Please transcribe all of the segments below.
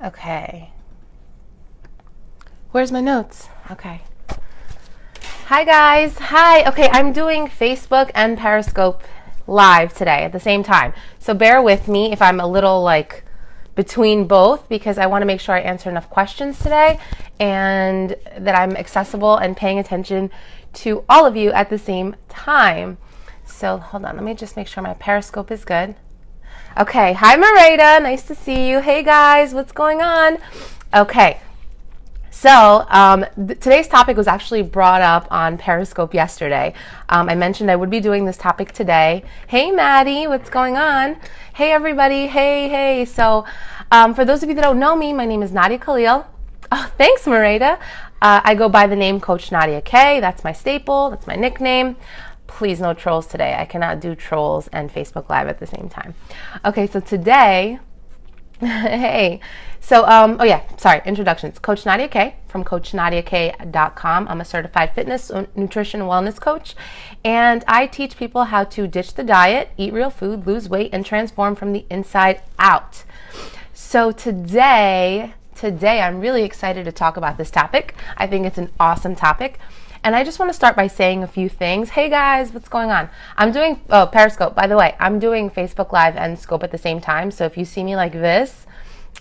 Okay. Where's my notes? Okay. Hi guys. Hi. Okay, I'm doing Facebook and Periscope live today at the same time. So bear with me if I'm a little like between both, because I want to make sure I answer enough questions today and that I'm accessible and paying attention to all of you at the same time. So hold on, let me just make sure my Periscope is good. Okay, hi Marita, nice to see you. Hey guys, what's going on? Okay, so today's topic was actually brought up on Periscope yesterday. I mentioned I would be doing this topic today. Hey Maddie, what's going on? Hey everybody, hey. So for those of you that don't know me, my name is Nadia Khalil. Oh, thanks Marita. I go by the name Coach Nadia K. That's my staple, that's my nickname. Please no trolls today. I cannot do trolls and Facebook Live at the same time. Okay, so today, hey. So, introductions. Coach Nadia K from CoachNadiaK.com. I'm a certified fitness, nutrition, and wellness coach, and I teach people how to ditch the diet, eat real food, lose weight, and transform from the inside out. So today I'm really excited to talk about this topic. I think it's an awesome topic. And I just want to start by saying a few things. Hey guys, what's going on? I'm doing, Periscope, by the way, I'm doing Facebook Live and Scope at the same time. So if you see me like this,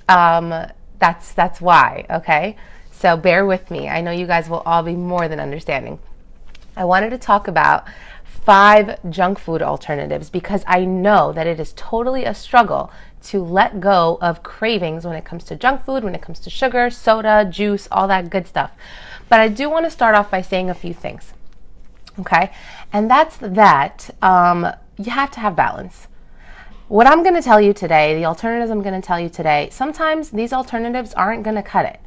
that's why, okay? So bear with me. I know you guys will all be more than understanding. I wanted to talk about 5 junk food alternatives because I know that it is totally a struggle to let go of cravings when it comes to junk food, when it comes to sugar, soda, juice, all that good stuff. But I do want to start off by saying a few things, okay? And that's that you have to have balance. What I'm going to tell you today, the alternatives I'm going to tell you today, sometimes these alternatives aren't going to cut it.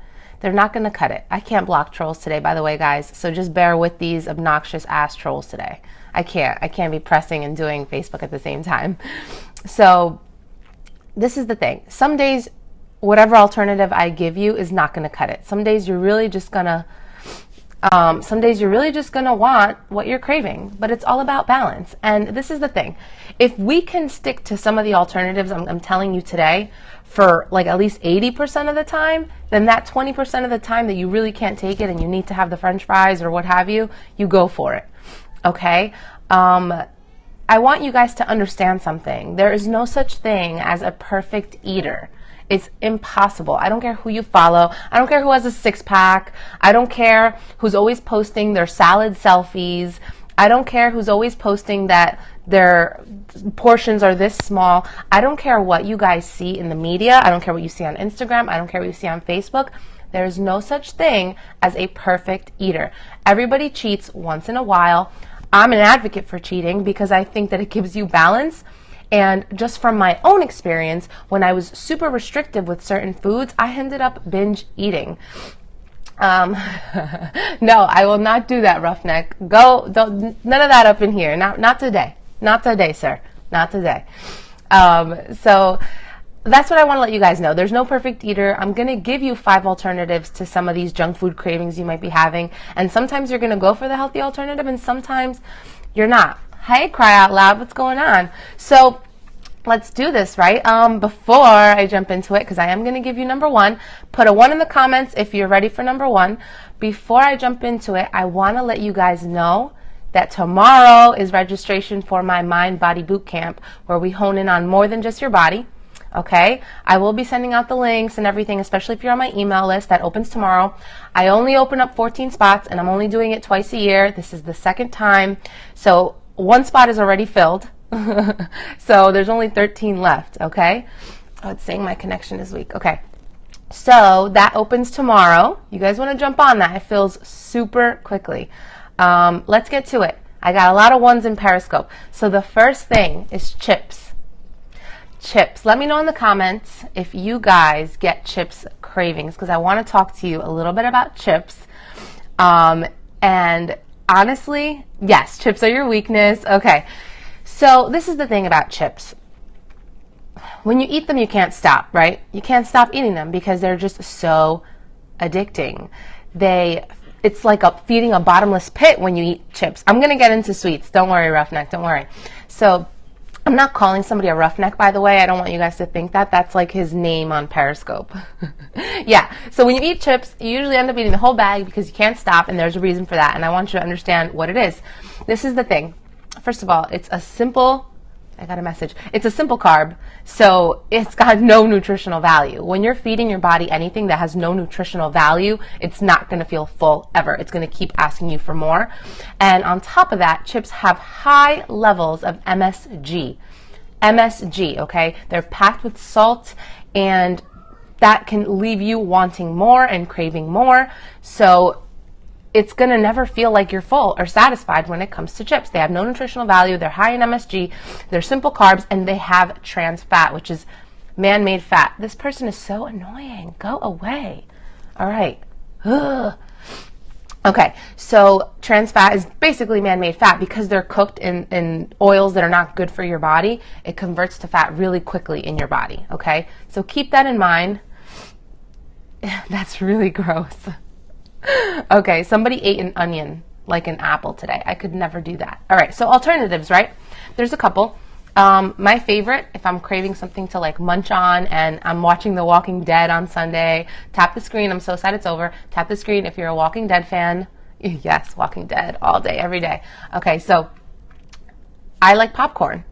They're not going to cut it. I can't block trolls today, by the way, guys, so just bear with these obnoxious ass trolls today. I can't be pressing and doing Facebook at the same time. So this is the thing. Some days, whatever alternative I give you is not going to cut it. Some days you're really just going to want what you're craving, but it's all about balance. And this is the thing. If we can stick to some of the alternatives I'm telling you today for like at least 80% of the time, then that 20% of the time that you really can't take it and you need to have the French fries or what have you, you go for it. Okay? I want you guys to understand something. There is no such thing as a perfect eater. It's impossible. I don't care who you follow. I don't care who has a 6-pack. I don't care who's always posting their salad selfies. I don't care who's always posting that their portions are this small. I don't care what you guys see in the media. I don't care what you see on Instagram. I don't care what you see on Facebook. There is no such thing as a perfect eater. Everybody cheats once in a while. I'm an advocate for cheating because I think that it gives you balance. And just from my own experience, when I was super restrictive with certain foods, I ended up binge eating. No, I will not do that, Roughneck. None of that up in here. Not today. Not today, sir. Not today. So that's what I want to let you guys know. There's no perfect eater. I'm going to give you 5 alternatives to some of these junk food cravings you might be having. And sometimes you're going to go for the healthy alternative and sometimes you're not. Hey, cry out loud, what's going on? So let's do this, right? Before I jump into it, because I am going to give you number 1, put a 1 in the comments if you're ready for number 1. Before I jump into it, I want to let you guys know that tomorrow is registration for my Mind Body Bootcamp, where we hone in on more than just your body. Okay, I will be sending out the links and everything, especially if you're on my email list. That opens tomorrow. I only open up 14 spots, and I'm only doing it twice a year. This is the second time. So 1 spot is already filled. So there's only 13 left, okay? Oh, it's saying my connection is weak. Okay. So that opens tomorrow. You guys want to jump on that. It fills super quickly. Let's get to it. I got a lot of 1s in Periscope. So the first thing is chips. Chips. Let me know in the comments if you guys get chips cravings, because I want to talk to you a little bit about chips. And honestly, yes, chips are your weakness. Okay. So this is the thing about chips. When you eat them, you can't stop, right? You can't stop eating them because they're just so addicting. It's like feeding a bottomless pit when you eat chips. I'm going to get into sweets. Don't worry, Roughneck. Don't worry. So I'm not calling somebody a roughneck, by the way. I don't want you guys to think that. That's like his name on Periscope. Yeah, so when you eat chips, you usually end up eating the whole bag because you can't stop, and there's a reason for that, and I want you to understand what it is. This is the thing. First of all, it's a simple, I got a message. It's a simple carb, so it's got no nutritional value. When you're feeding your body anything that has no nutritional value, it's not going to feel full ever. It's going to keep asking you for more. And on top of that, chips have high levels of MSG. MSG, okay? They're packed with salt, and that can leave you wanting more and craving more. So it's going to never feel like you're full or satisfied when it comes to chips. They have no nutritional value. They're high in MSG. They're simple carbs, and they have trans fat, which is man-made fat. This person is so annoying. Go away. All right. Ugh. Okay, so trans fat is basically man-made fat because they're cooked in oils that are not good for your body. It converts to fat really quickly in your body, okay? So keep that in mind. That's really gross. Okay, somebody ate an onion like an apple today. I could never do that. All right, so alternatives, right? There's a couple. My favorite, if I'm craving something to like munch on and I'm watching The Walking Dead on Sunday, tap the screen. I'm so sad it's over. Tap the screen if you're a Walking Dead fan. Yes, Walking Dead all day, every day. Okay, so I like popcorn.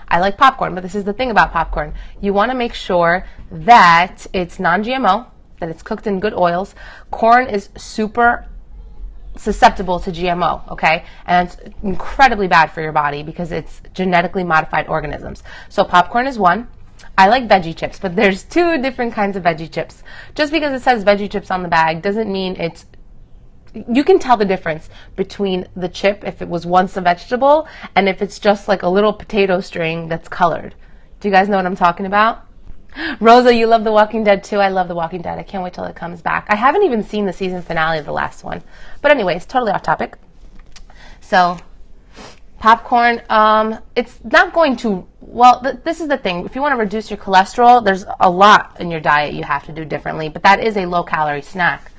I like popcorn, but this is the thing about popcorn. You want to make sure that it's non-GMO, that it's cooked in good oils. Corn is super susceptible to GMO, okay? And it's incredibly bad for your body because it's genetically modified organisms. So popcorn is one. I like veggie chips, but there's two different kinds of veggie chips. Just because it says veggie chips on the bag doesn't mean it's... You can tell the difference between the chip if it was once a vegetable and if it's just like a little potato string that's colored. Do you guys know what I'm talking about? Rosa, you love The Walking Dead too. I love The Walking Dead. I can't wait till it comes back. I haven't even seen the season finale of the last one. But anyways, totally off topic. So, popcorn, it's not going to, well, this is the thing. If you want to reduce your cholesterol, there's a lot in your diet you have to do differently. But that is a low-calorie snack.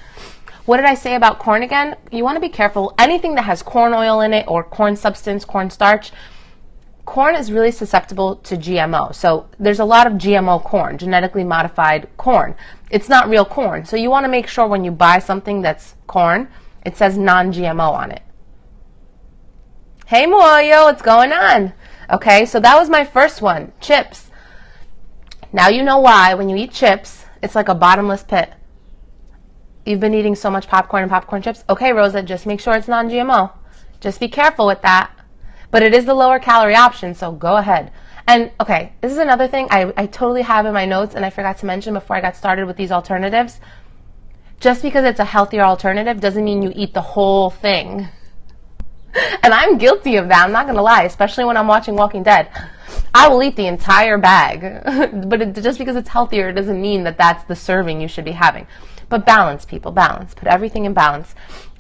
What did I say about corn again? You want to be careful. Anything that has corn oil in it or corn substance, corn starch, corn is really susceptible to GMO. So there's a lot of GMO corn, genetically modified corn. It's not real corn. So you want to make sure when you buy something that's corn, it says non-GMO on it. Hey, Moyo, what's going on? Okay, so that was my first one, chips. Now you know why when you eat chips, it's like a bottomless pit. You've been eating so much popcorn and popcorn chips. Okay, Rosa, just make sure it's non-GMO. Just be careful with that. But it is the lower calorie option, so go ahead. And, okay, this is another thing I totally have in my notes and I forgot to mention before I got started with these alternatives. Just because it's a healthier alternative doesn't mean you eat the whole thing. And I'm guilty of that, I'm not going to lie, especially when I'm watching Walking Dead. I will eat the entire bag. But just because it's healthier doesn't mean that that's the serving you should be having. But balance, people, balance. Put everything in balance.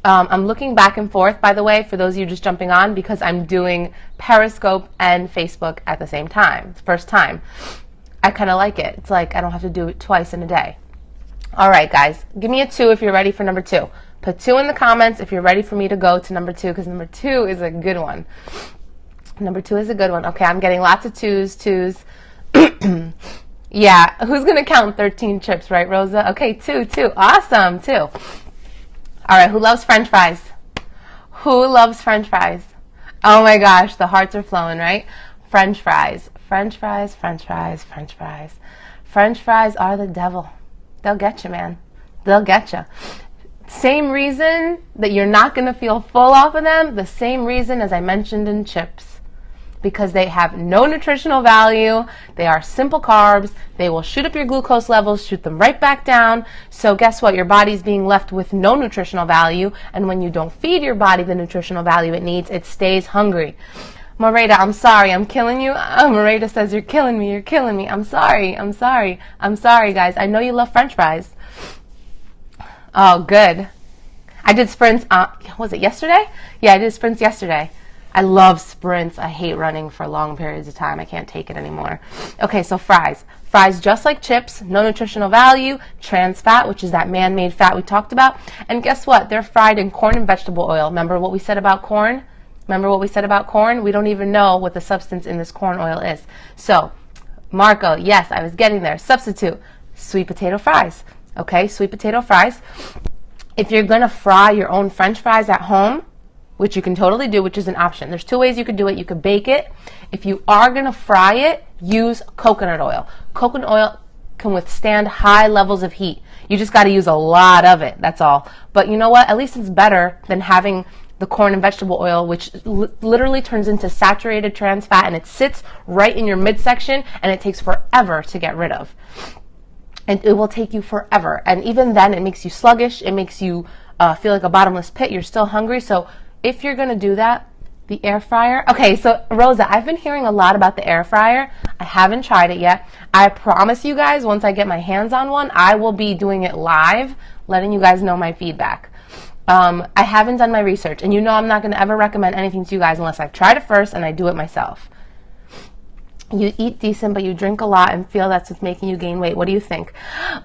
I'm looking back and forth, by the way, for those of you just jumping on, because I'm doing Periscope and Facebook at the same time. It's the first time. I kind of like it. It's like I don't have to do it twice in a day. All right, guys. Give me a 2 if you're ready for number 2. Put 2 in the comments if you're ready for me to go to number 2, because number 2 is a good one. Number 2 is a good one. Okay, I'm getting lots of 2s. Yeah, who's going to count 13 chips, right, Rosa? Okay, 2. Awesome, 2. All right, who loves French fries? Who loves French fries? Oh my gosh, the hearts are flowing, right? French fries. French fries, French fries, French fries. French fries are the devil. They'll get you, man. They'll get you. Same reason that you're not going to feel full off of them, the same reason as I mentioned in chips. Because they have no nutritional value, they are simple carbs, they will shoot up your glucose levels, shoot them right back down. So guess what? Your body's being left with no nutritional value, and when you don't feed your body the nutritional value it needs, it stays hungry. Mareda, I'm sorry, I'm killing you. Mareda says, you're killing me. I'm sorry, guys. I know you love French fries. Oh, good. I did sprints, was it yesterday? Yeah, I did sprints yesterday. I love sprints. I hate running for long periods of time. I can't take it anymore. Okay, so fries. Fries, just like chips, no nutritional value, trans fat, which is that man-made fat we talked about. And guess what? They're fried in corn and vegetable oil. Remember what we said about corn? Remember what we said about corn? We don't even know what the substance in this corn oil is. So, Marco, yes, I was getting there. Substitute, sweet potato fries. Okay, sweet potato fries. If you're going to fry your own French fries at home, which you can totally do, which is an option. There's two ways you could do it. You could bake it. If you are going to fry it, use coconut oil. Coconut oil can withstand high levels of heat. You just got to use a lot of it, that's all. But you know what? At least it's better than having the corn and vegetable oil, which literally turns into saturated trans fat, and it sits right in your midsection, and it takes forever to get rid of. And it will take you forever. And even then, it makes you sluggish. It makes you feel like a bottomless pit. You're still hungry. So if you're going to do that, the air fryer. Okay, so Rosa, I've been hearing a lot about the air fryer. I haven't tried it yet. I promise you guys, once I get my hands on one, I will be doing it live, letting you guys know my feedback. I haven't done my research, and you know I'm not going to ever recommend anything to you guys unless I've tried it first and I do it myself. You eat decent, but you drink a lot and feel that's what's making you gain weight. What do you think?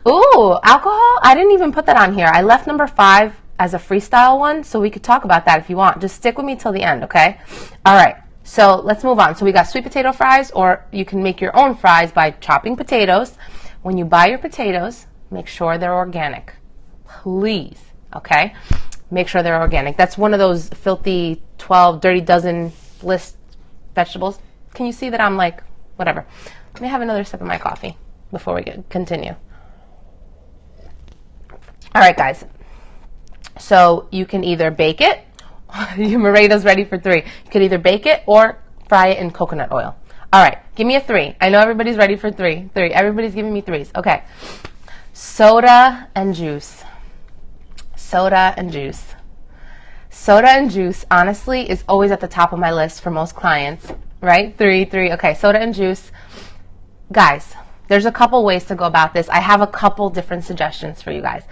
Ooh, alcohol? I didn't even put that on here. I left number 5 as a freestyle one, so we could talk about that if you want. Just stick with me till the end, okay? All right, so let's move on. So we got sweet potato fries, or you can make your own fries by chopping potatoes. When you buy your potatoes, make sure they're organic. Please, okay? Make sure they're organic. That's one of those filthy 12 dirty dozen list vegetables. Can you see that I'm like, whatever. Let me have another sip of my coffee before we continue. All right, guys. So you can either bake it. Marita's ready for 3. You could either bake it or fry it in coconut oil. All right, give me a 3. I know everybody's ready for 3. 3. Everybody's giving me 3s. Okay. Soda and juice. Soda and juice. Soda and juice, honestly, is always at the top of my list for most clients, right? 3. Okay, soda and juice. Guys, there's a couple ways to go about this. I have a couple different suggestions for you guys.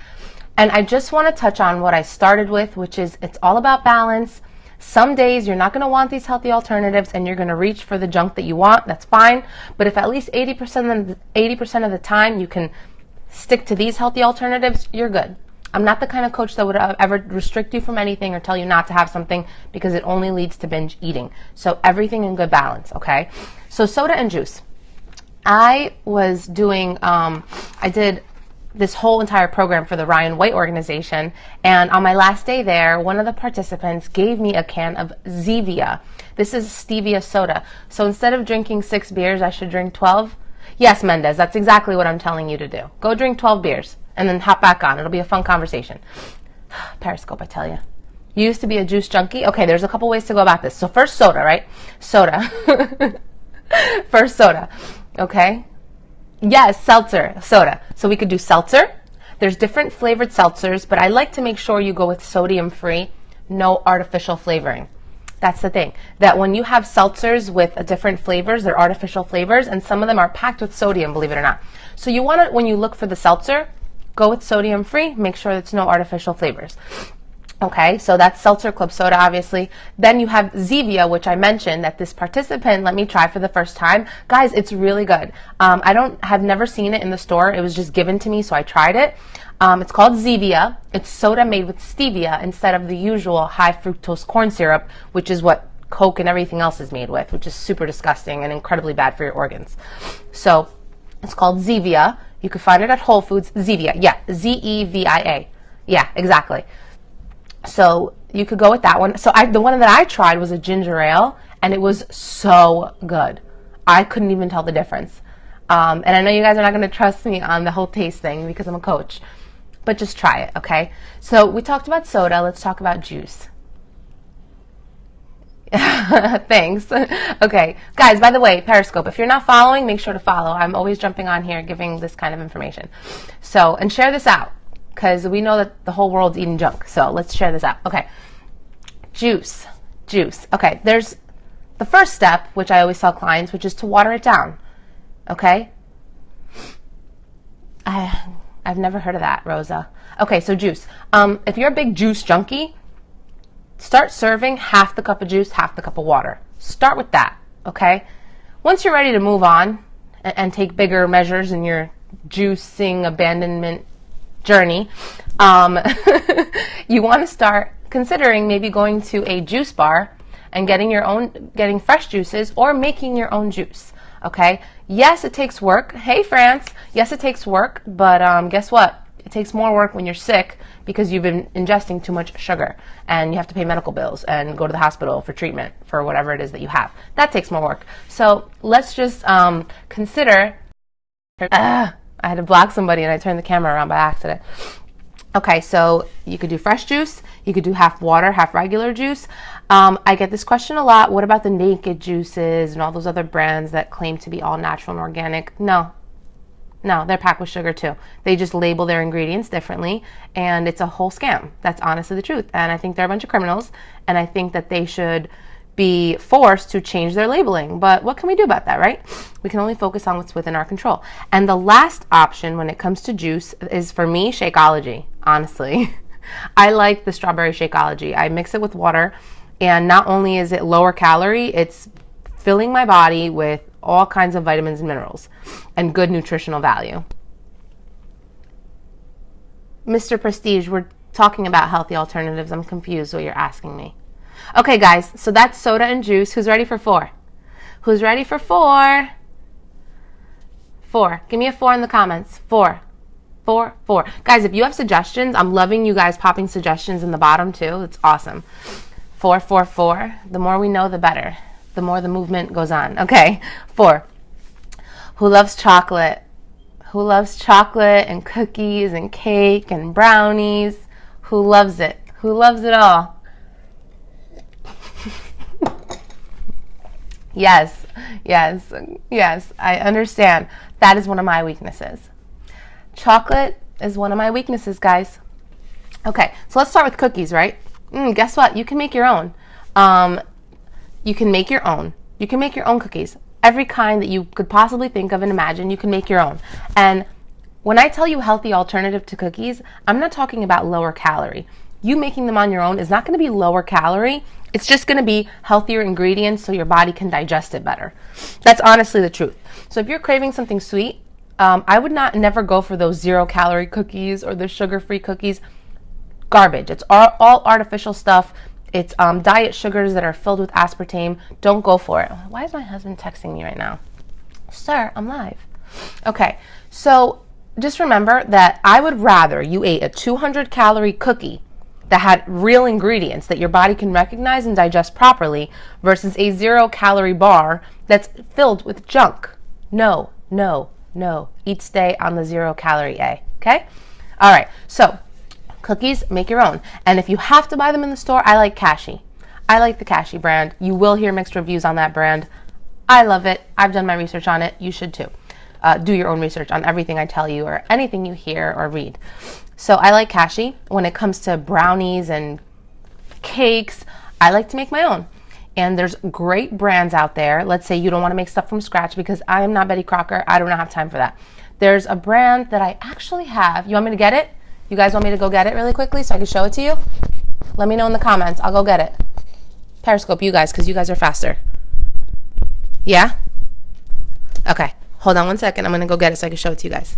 And I just want to touch on what I started with, which is it's all about balance. Some days you're not going to want these healthy alternatives and you're going to reach for the junk that you want. That's fine. But if at least 80% of the time you can stick to these healthy alternatives, you're good. I'm not the kind of coach that would ever restrict you from anything or tell you not to have something, because it only leads to binge eating. So everything in good balance, okay? So soda and juice. I was doing, I did this whole entire program for the Ryan White organization, and on my last day there, one of the participants gave me a can of Zevia. This is stevia soda. So instead of drinking 6 beers, I should drink 12. Yes, Mendez, that's exactly what I'm telling you to do. Go drink 12 beers and then hop back on. It'll be a fun conversation. Periscope, I tell you. You used to be a juice junkie? Okay, there's a couple ways to go about this. So first, soda, right? Soda. First, soda. Okay? Yes, seltzer, soda. So we could do seltzer. There's different flavored seltzers, but I like to make sure you go with sodium-free, no artificial flavoring. That's the thing, that when you have seltzers with different flavors, they're artificial flavors, and some of them are packed with sodium, believe it or not. So you want to, when you look for the seltzer, go with sodium-free, make sure it's no artificial flavors. Okay, so that's Seltzer Club Soda, obviously. Then you have Zevia, which I mentioned that this participant let me try for the first time. Guys, it's really good. I've never seen it in the store. It was just given to me, so I tried it. It's called Zevia. It's soda made with stevia instead of the usual high fructose corn syrup, which is what Coke and everything else is made with, which is super disgusting and incredibly bad for your organs. So it's called Zevia. You can find it at Whole Foods. Zevia. Yeah, Zevia. Yeah, exactly. So you could go with that one. So the one that I tried was a ginger ale, and it was so good. I couldn't even tell the difference. And I know you guys are not going to trust me on the whole taste thing because I'm a coach, but just try it, okay? So we talked about soda. Let's talk about juice. Thanks. Okay. Guys, by the way, Periscope, if you're not following, make sure to follow. I'm always jumping on here giving this kind of information. So, and share this out, because we know that the whole world's eating junk. So let's share this out. Okay. Juice. Okay. There's the first step, which I always tell clients, which is to water it down. Okay. I've never heard of that, Rosa. Okay. So juice. If you're a big juice junkie, start serving half the cup of juice, half the cup of water. Start with that. Okay. Once you're ready to move on and take bigger measures in your juicing abandonment journey, you want to start considering maybe going to a juice bar and getting fresh juices or making your own juice. Okay? Yes, it takes work. Hey, France. Yes, it takes work, but guess what? It takes more work when you're sick because you've been ingesting too much sugar and you have to pay medical bills and go to the hospital for treatment for whatever it is that you have. That takes more work. So let's just consider... I had to block somebody and I turned the camera around by accident. Okay, so you could do fresh juice. You could do half water, half regular juice. I get this question a lot. What about the Naked juices and all those other brands that claim to be all natural and organic? No, they're packed with sugar too. They just label their ingredients differently, and it's a whole scam. That's honestly the truth. And I think they're a bunch of criminals, and I think that they should be forced to change their labeling. But what can we do about that, right? We can only focus on what's within our control. And the last option when it comes to juice is, for me, Shakeology, honestly. I like the strawberry Shakeology. I mix it with water, and not only is it lower calorie, it's filling my body with all kinds of vitamins and minerals and good nutritional value. Mr. Prestige, we're talking about healthy alternatives. I'm confused what you're asking me. Okay, guys, so that's soda and juice. Who's ready for 4? Who's ready for 4? 4. Give me a 4 in the comments. 4. 4. 4. Guys, if you have suggestions, I'm loving you guys popping suggestions in the bottom too. It's awesome. 4, 4, 4. The more we know, the better. The more the movement goes on. Okay, 4. Who loves chocolate? Who loves chocolate and cookies and cake and brownies? Who loves it? Who loves it all? Yes, yes, yes, I understand. That is one of my weaknesses. Chocolate is one of my weaknesses, guys. Okay, so let's start with cookies, right? Guess what? You can make your own. You can make your own. You can make your own cookies. Every kind that you could possibly think of and imagine, you can make your own. And when I tell you healthy alternative to cookies, I'm not talking about lower calorie. You making them on your own is not going to be lower calorie. It's just going to be healthier ingredients so your body can digest it better. That's honestly the truth. So if you're craving something sweet, I would never go for those 0-calorie cookies or the sugar-free cookies. Garbage. It's all artificial stuff. It's diet sugars that are filled with aspartame. Don't go for it. Why is my husband texting me right now? Sir, I'm live. Okay, so just remember that I would rather you ate a 200-calorie cookie that had real ingredients that your body can recognize and digest properly versus a 0-calorie bar that's filled with junk. No, no, no. Stay on the 0-calorie A, okay? All right, so cookies, make your own. And if you have to buy them in the store, I like Kashi. I like the Kashi brand. You will hear mixed reviews on that brand. I love it. I've done my research on it. You should too. Do your own research on everything I tell you or anything you hear or read. So I like Kashi. When it comes to brownies and cakes, I like to make my own. And there's great brands out there. Let's say you don't want to make stuff from scratch, because I am not Betty Crocker. I do not have time for that. There's a brand that I actually have. You want me to get it? You guys want me to go get it really quickly so I can show it to you? Let me know in the comments. I'll go get it. Periscope you guys, because you guys are faster. Yeah? Okay. Hold on one second. I'm going to go get it so I can show it to you guys.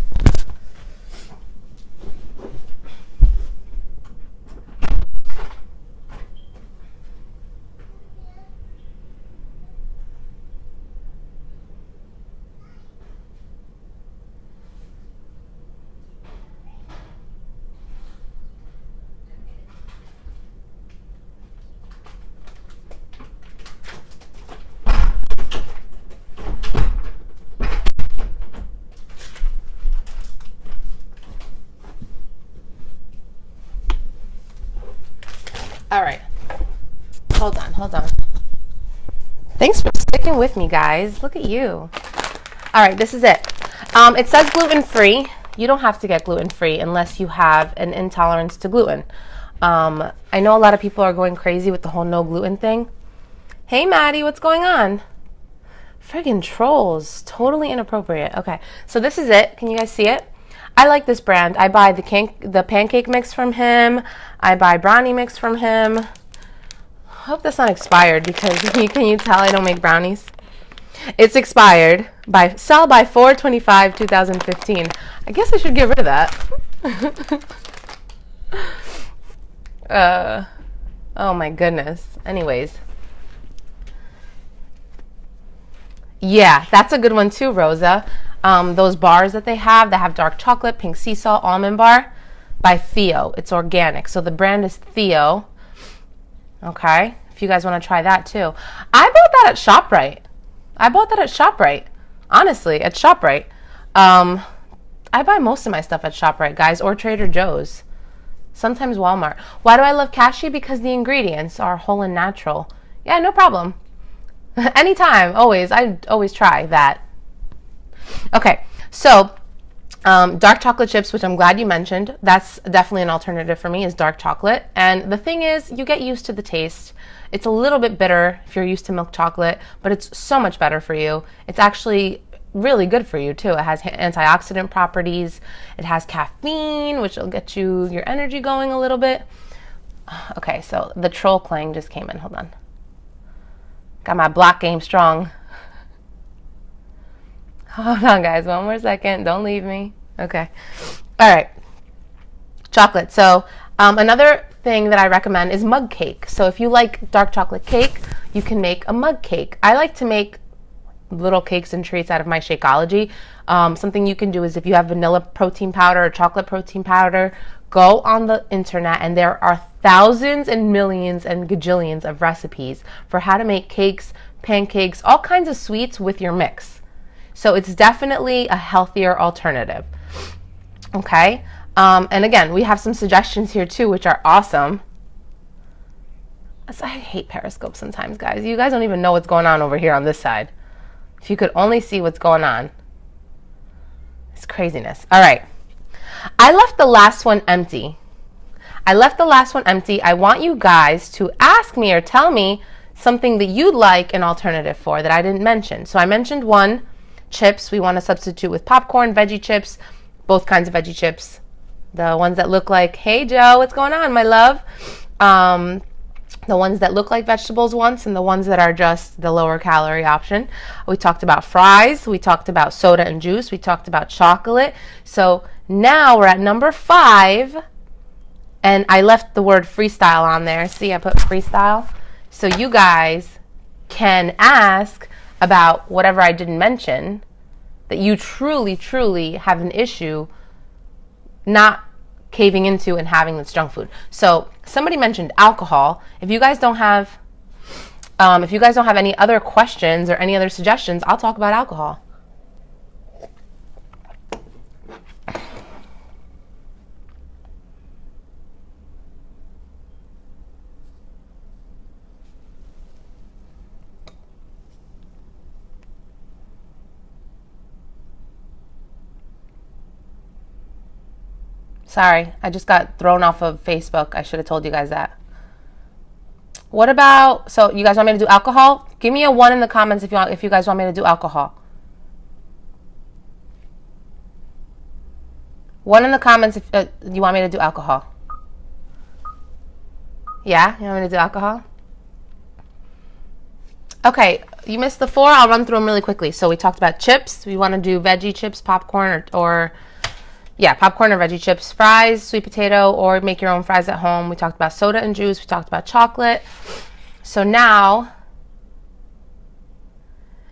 All right, hold on. Thanks for sticking with me, guys. Look at you. All right, this is it. It says gluten-free. You don't have to get gluten-free unless you have an intolerance to gluten. I know a lot of people are going crazy with the whole no gluten thing. Hey, Maddie, what's going on? Friggin' trolls, totally inappropriate. Okay, so this is it. Can you guys see it? I like this brand. I buy the pancake mix from him. I buy brownie mix from him. I hope that's not expired, because can you tell I don't make brownies? It's expired. Sell by 4/25/2015. I guess I should get rid of that. Oh my goodness. Anyways, Yeah, that's a good one too, Rosa. Those bars that they have that have dark chocolate, pink sea salt, almond bar by Theo. It's organic. So the brand is Theo. Okay, if you guys want to try that too. I bought that at ShopRite. Honestly, at ShopRite. I buy most of my stuff at ShopRite, guys, or Trader Joe's. Sometimes Walmart. Why do I love Kashi? Because the ingredients are whole and natural. Yeah, no problem. Anytime, always. I always try that. Okay, so dark chocolate chips, which I'm glad you mentioned. That's definitely an alternative for me, is dark chocolate. And the thing is, you get used to the taste. It's a little bit bitter if you're used to milk chocolate, but it's so much better for you. It's actually really good for you too. It has antioxidant properties. It has caffeine, which will get your energy going a little bit. Okay, so the troll clang just came in. Hold on. Got my block game strong. Hold on, guys. One more second. Don't leave me. Okay. All right. Chocolate. So another thing that I recommend is mug cake. So if you like dark chocolate cake, you can make a mug cake. I like to make little cakes and treats out of my Shakeology. Something you can do is if you have vanilla protein powder or chocolate protein powder, go on the internet and there are thousands and millions and gajillions of recipes for how to make cakes, pancakes, all kinds of sweets with your mix. So it's definitely a healthier alternative. Okay? And again, we have some suggestions here too, which are awesome. I hate Periscope sometimes, guys. You guys don't even know what's going on over here on this side. If you could only see what's going on. It's craziness. All right. I left the last one empty. I want you guys to ask me or tell me something that you'd like an alternative for that I didn't mention. So I mentioned one, chips. We want to substitute with popcorn, veggie chips, both kinds of veggie chips. The ones that look like, hey, Joe, what's going on, my love? The ones that look like vegetables once and the ones that are just the lower calorie option. We talked about fries. We talked about soda and juice. We talked about chocolate. So now we're at number 5. And I left the word freestyle on there. See, I put freestyle. So you guys can ask about whatever I didn't mention that you truly, truly have an issue not caving into and having this junk food. So somebody mentioned alcohol. If you guys don't have any other questions or any other suggestions, I'll talk about alcohol. Sorry, I just got thrown off of Facebook. I should have told you guys that. What about, so you guys want me to do alcohol? Give me a 1 in the comments if you guys want me to do alcohol. 1 in the comments if you want me to do alcohol. Yeah, you want me to do alcohol? Okay, you missed the 4. I'll run through them really quickly. So we talked about chips. We want to do veggie chips, popcorn, or popcorn or veggie chips, fries, sweet potato, or make your own fries at home. We talked about soda and juice. We talked about chocolate. So now,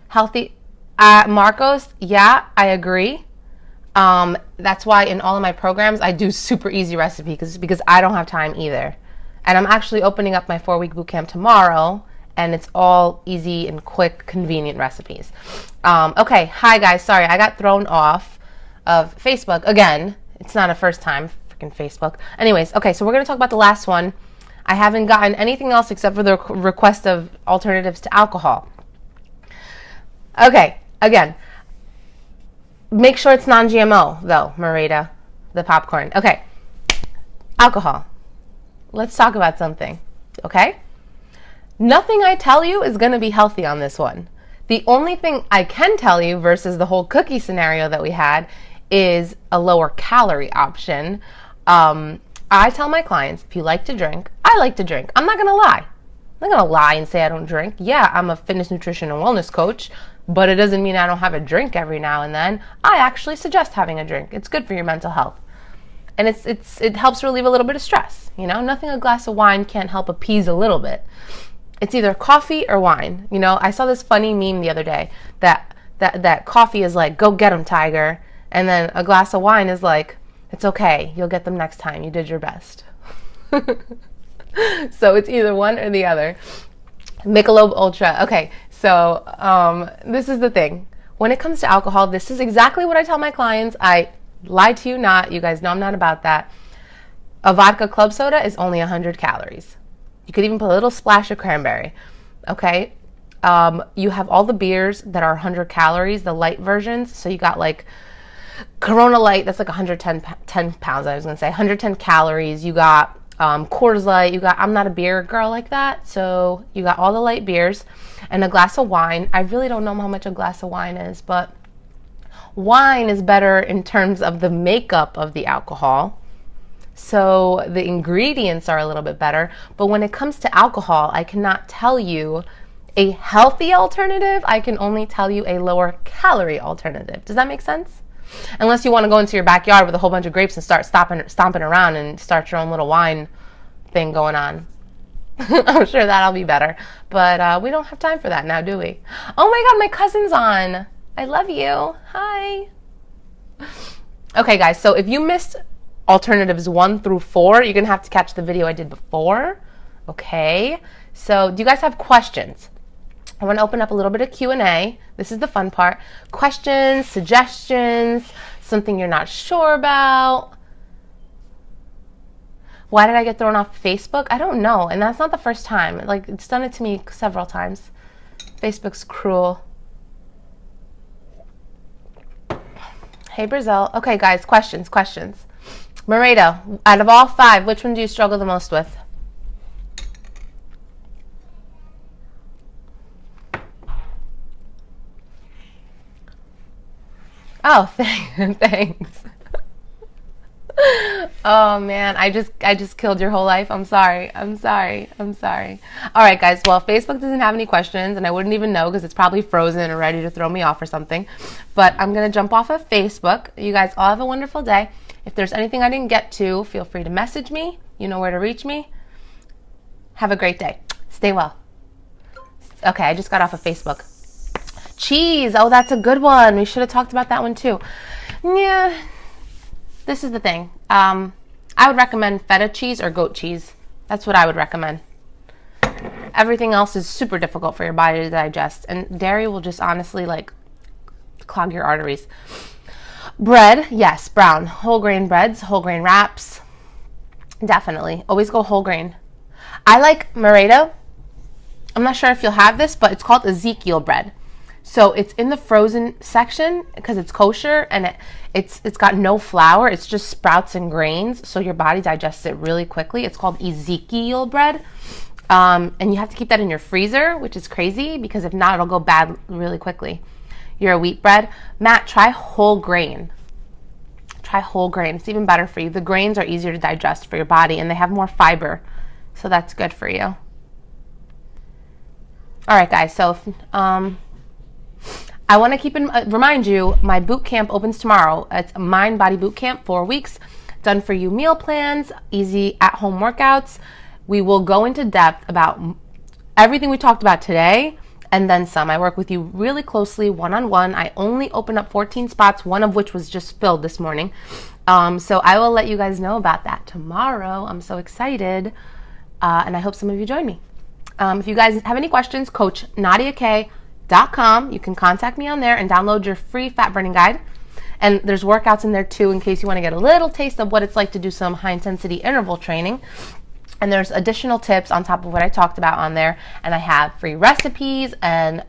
healthy. Marcos, yeah, I agree. That's why in all of my programs, I do super easy recipes because I don't have time either. And I'm actually opening up my 4-week boot camp tomorrow, and it's all easy and quick, convenient recipes. Okay, hi guys. Sorry, I got thrown off of Facebook again. It's not a first time, freaking Facebook. Anyways, okay, so we're going to talk about the last one. I haven't gotten anything else except for the request of alternatives to alcohol. Okay, again, make sure it's non-GMO though, Marita, the popcorn. Okay, alcohol. Let's talk about something, okay? Nothing I tell you is going to be healthy on this one. The only thing I can tell you versus the whole cookie scenario that we had is a lower calorie option. I tell my clients, if you like to drink, I like to drink. I'm not going to lie. I'm not going to lie and say I don't drink. Yeah, I'm a fitness, nutrition, and wellness coach, but it doesn't mean I don't have a drink every now and then. I actually suggest having a drink. It's good for your mental health. And it helps relieve a little bit of stress. You know, nothing a glass of wine can't help appease a little bit. It's either coffee or wine. You know, I saw this funny meme the other day that coffee is like, go get 'em, tiger. And then a glass of wine is like, it's okay, you'll get them next time. You did your best. So it's either one or the other. Michelob Ultra. Okay, so this is the thing. When it comes to alcohol, this is exactly what I tell my clients. I lie to you not. You guys know I'm not about that. A vodka club soda is only 100 calories. You could even put a little splash of cranberry. Okay? You have all the beers that are 100 calories, the light versions. So you got like Corona Light, that's like 110 pounds, I was going to say. 110 calories. You got Coors Light. You got, I'm not a beer girl like that. So you got all the light beers and a glass of wine. I really don't know how much a glass of wine is, but wine is better in terms of the makeup of the alcohol. So the ingredients are a little bit better. But when it comes to alcohol, I cannot tell you a healthy alternative. I can only tell you a lower calorie alternative. Does that make sense? Unless you want to go into your backyard with a whole bunch of grapes and start stomping around and start your own little wine thing going on. I'm sure that'll be better. But we don't have time for that now, do we? Oh my God, my cousin's on. I love you. Hi. Okay, guys, so if you missed alternatives 1 through 4, you're going to have to catch the video I did before. Okay, so do you guys have questions? I want to open up a little bit of Q&A. This is the fun part. Questions, suggestions, something you're not sure about. Why did I get thrown off Facebook? I don't know, and that's not the first time. Like, it's done it to me several times. Facebook's cruel. Hey, Brazil. Okay, guys, questions. Maredo, out of all 5, which one do you struggle the most with? Oh, thanks. Oh man, I just killed your whole life. I'm sorry. All right, guys. Well, Facebook doesn't have any questions, and I wouldn't even know because it's probably frozen or ready to throw me off or something. But I'm gonna jump off of Facebook. You guys all have a wonderful day. If there's anything I didn't get to, feel free to message me. You know where to reach me. Have a great day. Stay well. Okay, I just got off of Facebook. Cheese. Oh, that's a good one. We should have talked about that one too. Yeah. This is the thing. I would recommend feta cheese or goat cheese. That's what I would recommend. Everything else is super difficult for your body to digest, and dairy will just honestly like clog your arteries. Bread, yes, brown. Whole grain breads, whole grain wraps. Definitely. Always go whole grain. I like Maredo. I'm not sure if you'll have this, but it's called Ezekiel bread. So it's in the frozen section because it's kosher, and it's got no flour. It's just sprouts and grains, so your body digests it really quickly. It's called Ezekiel bread, and you have to keep that in your freezer, which is crazy because if not, it'll go bad really quickly. You're a wheat bread. Matt, try whole grain. Try whole grain. It's even better for you. The grains are easier to digest for your body, and they have more fiber, so that's good for you. All right, guys. So I want to remind you, my boot camp opens tomorrow. It's a Mind Body Boot Camp, 4 weeks, done for you meal plans, easy at-home workouts. We will go into depth about everything we talked about today and then some. I work with you really closely, one-on-one. I only open up 14 spots, one of which was just filled this morning. So I will let you guys know about that tomorrow. I'm so excited, and I hope some of you join me. If you guys have any questions, Coach NadiaK.com. You can contact me on there and download your free fat burning guide. And there's workouts in there too in case you want to get a little taste of what it's like to do some high intensity interval training. And there's additional tips on top of what I talked about on there. And I have free recipes and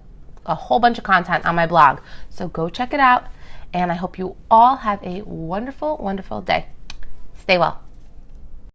a whole bunch of content on my blog. So go check it out. And I hope you all have a wonderful, wonderful day. Stay well.